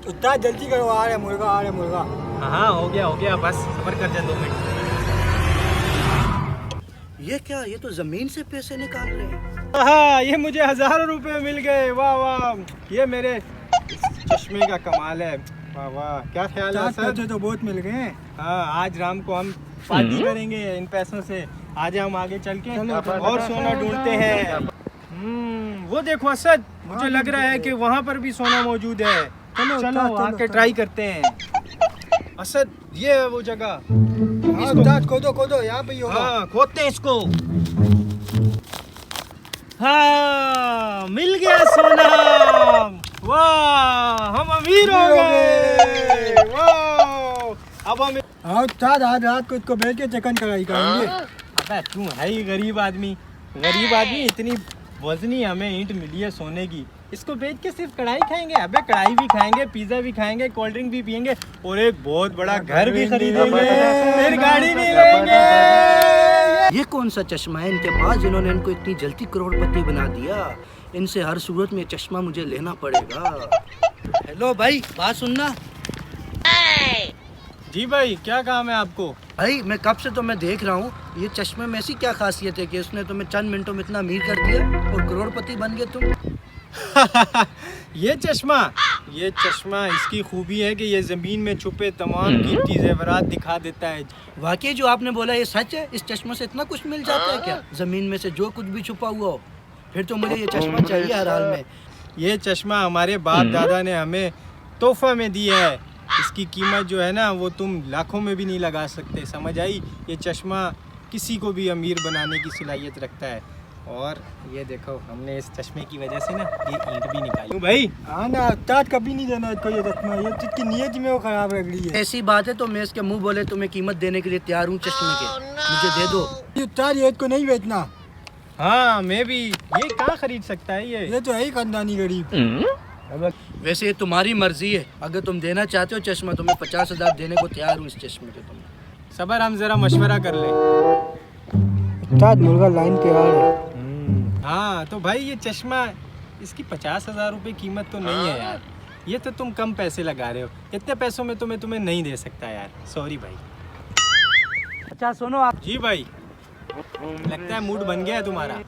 उस्ताद जल्दी करो, आ रहा है मुर्गा, आ रहा है मुर्गा। हाँ हो गया, बस सबर कर जा 2 मिनट। ये क्या, ये तो जमीन से पैसे निकाल रहे हैं। हाँ, ये मुझे 1000 रुपए मिल गए। वाह वाह, ये मेरे चश्मे का कमाल है। वाह वाह, क्या ख्याल है सर? पैसे तो बहुत मिल गए। हाँ, आज राम को हम पार्टी करेंगे इन पैसों से। आज हम आगे चल के और सोना ढूंढते हैं। वो देखो असद, मुझे लग रहा है कि वहाँ पर भी सोना मौजूद है। चलो आके ट्राई करते हैं। असद, ये है वो जगह। उस्ताद खोदो, यहाँ पे ही होगा। हाँ, खोदते हैं इसको। हाँ, मिल गया सोना। वाह, हम अमीर हो गए। वाह, अब हम हाँ उस्ताद, आज रात को इसको बेच के चिकन कढ़ाई करेंगे। अबे तू है ही गरीब आदमी, इतनी वजनी हमें ईंट मिली है सोने की। इसको बेच के सिर्फ कढ़ाई खाएंगे? अबे कढ़ाई भी खाएंगे, पिज्जा भी खाएंगे, कोल्ड ड्रिंक भी पियेंगे और एक बहुत बड़ा घर भी खरीदेंगे, फिर गाड़ी भी लेंगे। ये कौन सा चश्मा है इनके पास जिन्होंने इनको इतनी जल्दी करोड़पति बना दिया। इनसे हर सूरत में चश्मा मुझे लेना पड़ेगा। हेलो भाई, बात सुनना। जी भाई, क्या काम है आपको? भाई मैं कब से तो मैं देख रहा हूँ, ये चश्मे में ऐसी क्या खासियत है कि उसने तुम्हें चंद मिनटों में इतना अमीर कर दिया और करोड़पति बन गए तुम। ये चश्मा इसकी खूबी है कि ये जमीन में छुपे तमाम कीमती जेवरात दिखा देता है। वाकई जो आपने बोला ये सच है? इस चश्मे से इतना कुछ मिल जाता है क्या? जमीन में से जो कुछ भी छुपा हुआ हो? फिर तो मुझे ये चश्मा चाहिए हर हाल में। ये चश्मा हमारे बाप दादा ने हमें तोहफा में दिया है। इसकी कीमत जो है ना, वो तुम लाखों में भी नहीं लगा सकते, समझ आई? ये चश्मा किसी को भी अमीर बनाने की सलाहियत रखता है। और ये देखो, हमने इस चश्मे की वजह से ना ये ईंट भी निकाली। भाई हाँ ना उस्ताद, कभी नहीं देना इसको ये चश्मा, ये इसकी नीयत में वो खराब रख रही है। ऐसी बात है तो मैं इसके मुंह बोले तुम्हें कीमत देने के लिए तैयार हूँ चश्मे के, मुझे दे दो। ये उस्ताद, ये इसको नहीं बेचना। हाँ, मैं भी। ये कहाँ खरीद सकता है ये तो है ही खानदानी गरीब। वैसे ये तुम्हारी मर्जी है, अगर तुम देना चाहते हो चश्मा तो मैं 50,000 देने को तैयार हूँ इस चश्मे के। तुम सबर, हम जरा मशवरा कर ले। उस्ताद मुर्गा लाइन पे आ रहा है। हाँ तो भाई, ये चश्मा, इसकी 50,000 रुपये कीमत तो नहीं है यार। ये तो तुम कम पैसे लगा रहे हो। इतने पैसों में तुम्हें नहीं दे सकता यार, सॉरी भाई। अच्छा सुनो आप, जी भाई, लगता है मूड बन गया है तुम्हारा।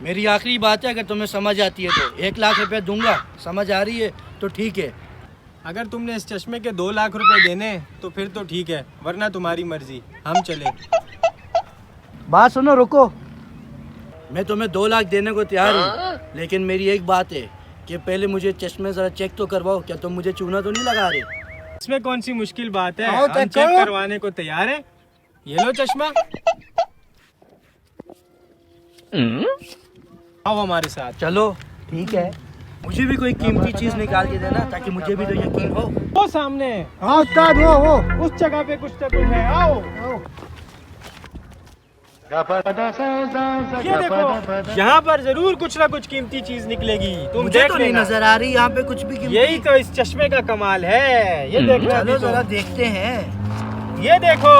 मेरी आखिरी बात है, अगर तुम्हें समझ आती है तो 1 लाख रुपए दूंगा, समझ आ रही है तो ठीक है। अगर तुमने इस चश्मे के 2 लाख रुपए देने तो फिर तो ठीक है, वरना तुम्हारी मर्जी, हम चले। बात सुनो, रुको। मैं तुम्हें 2 लाख देने को तैयार हूँ, लेकिन मेरी एक बात है कि पहले मुझे चश्मे जरा चेक तो करवाओ। क्या तुम मुझे चूना तो नहीं लगा रहे? इसमें कौन सी मुश्किल बात है, आओ, हम चेक चेक करो। करवाने को तैयार है। ये लो चश्मा, आओ हमारे साथ। चलो ठीक है, मुझे भी कोई कीमती चीज निकाल के देना ताकि मुझे भी तो यकीन हो। वो सामने, हाँ उस्ताद, वो उस जगह पे कुछ ना कुछ है, आओ। ये देखो, यहाँ पर जरूर कुछ ना कुछ कीमती चीज निकलेगी, तुम मुझे देख तो नहीं लेना। नजर आ रही यहाँ पे कुछ भी कीमती। यही तो इस चश्मे का कमाल है, ये देखना। चलो अभी तो। जरा देखते हैं। ये देखो,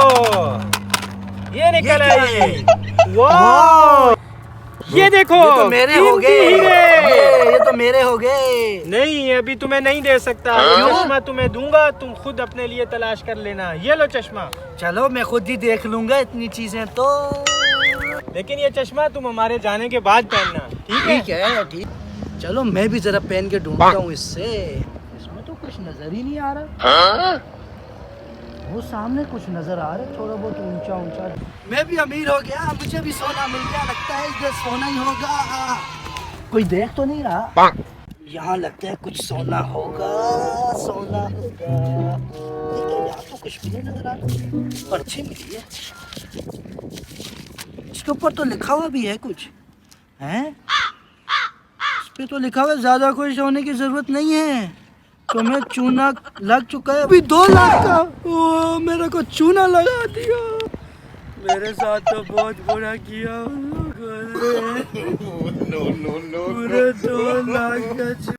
ये निकल ये क्या आई। है? वाह, ये देखो, ये तो मेरे हो कीमती गए, हीरे। ये तो मेरे हो गए। नहीं, अभी तुम्हें नहीं दे सकता। ये चश्मा तुम्हें दूंगा, तुम खुद अपने लिए तलाश कर लेना। ये लो चश्मा। चलो मैं खुद ही देख लूंगा इतनी चीजें तो। लेकिन ये चश्मा तुम हमारे जाने के बाद पहनना, ठीक है? ठीक है, ठीक। चलो मैं भी जरा पहन के ढूंढता हूँ इससे। इसमें तो कुछ नजर ही नहीं आ रहा। वो सामने कुछ नजर आ रहा है, थोड़ा बहुत ऊंचा ऊंचा। मैं भी अमीर हो गया, मुझे भी सोना मिल गया। लगता है इधर सोना ही होगा। कोई देख तो नहीं रहा? यहाँ लगता है कुछ सोना होगा, सोना होगा। लेकिन यहाँ तो कुछ भी नहीं नजर आ रहा। पर्ची मिली है, इसके ऊपर तो लिखा हुआ भी है कुछ, हैं? इस पे तो लिखा हुआ है ज्यादा खुश होने की जरूरत नहीं है, तुम्हें चूना लग चुका है। अभी 2 लाख का। ओ, मेरे को चूना लगा दिया। मेरे साथ तो बहुत बुरा किया उन लोगों ने। पूरे 2 लाख का